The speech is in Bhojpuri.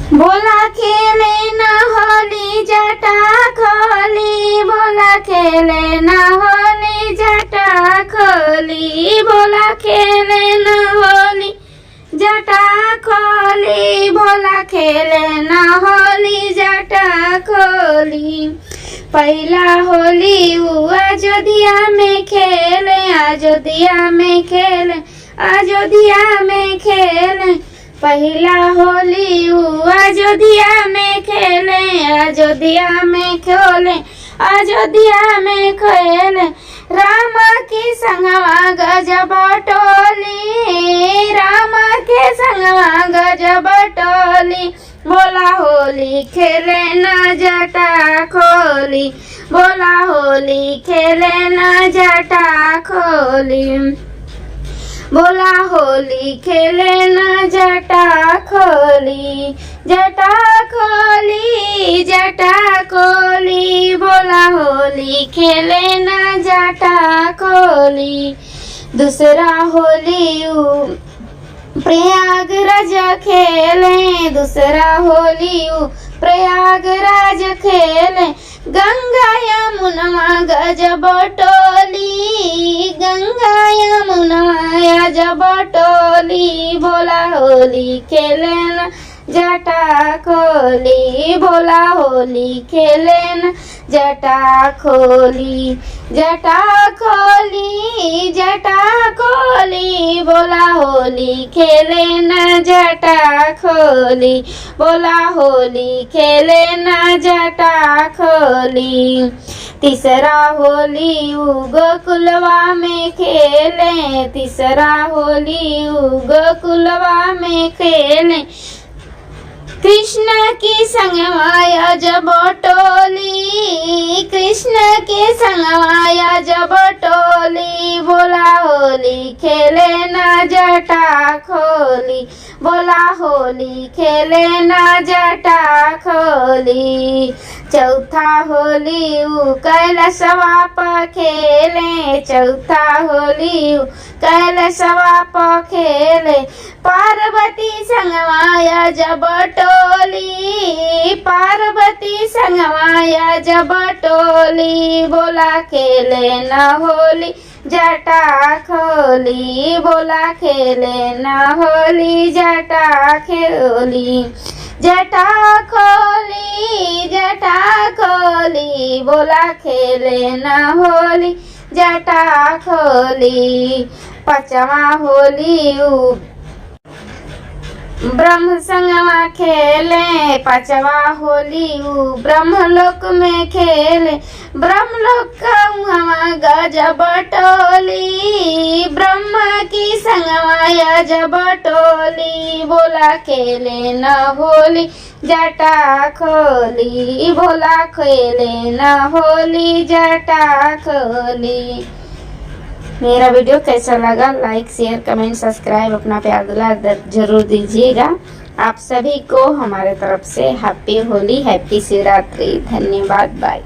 बोला खेले ना होली जटा खोली, बोला खेले ना होली जटा खोली, बोला खेले ना होली जटा खोली, बोला खेले ना होली जटा खोली। पहला होली अयोध्या में खेले, अयोध्या में खेले, अयोध्या में खेले। पहला होली अयोध्या में खेले, अयोध्या में खेले, अयोध्या में खेले। राम की संगवा गजब टोली, राम के संगवा गजब टोली। बोला होली खेले ना जटा खोली, बोला होली खेले ना जटा खोली, बोला होली खेले ना जटा खोली, जटा खोली, जटा खोली। बोला होली खेले ना जटा खोली। दूसरा होली प्रयागराज खेले, दूसरा होली प्रयागराज खेले। गंगा यमुना गजब टोली, गंगा यमुना गजब टोली। बोला होली खेले ना जटा खोली, बोला होली खेले ना जटा खोली, जटा खोली, जटा खोली। बोला होली खेले ना जटा खोली, बोला होली खेले ना जटा खोली। तीसरा होली गोकुलवा में खेले, तीसरा होली गोकुलवा में खेले। कृष्ण की संगवाया जब टोली, कृष्ण के संगवाया जब टोली। बोला होली खेले ना जटा खोली, बोला होली खेले ना जटा खोली। चौथा होली कैलाशवा पर खेले, चौथा होली कैलाशवा पर खेले। पार्वती संगवाया जब टोली, पार्वती संगवाया जब टोली। बोला खेले ना होली जटा खोली, बोला खेले ना होली जटा खोली, जटा खोली, जटा खोली। बोला खेले ना होली जटा खोली। पांचवा होली ब्रह्म संगवा खेले, पांचवा होली ब्रह्मलोक में खेले। ब्रह्मलोक का हवा गजब टोली, ब्रह्मा की संगवा जब टोली। बोला खेले न होली जटा खोली, बोला खेले न होली जटा खोली। मेरा वीडियो कैसा लगा लाइक शेयर कमेंट सब्सक्राइब अपना प्यार दुलार जरूर दीजिएगा। आप सभी को हमारे तरफ से हैप्पी होली, हैप्पी शिवरात्रि। धन्यवाद, बाय।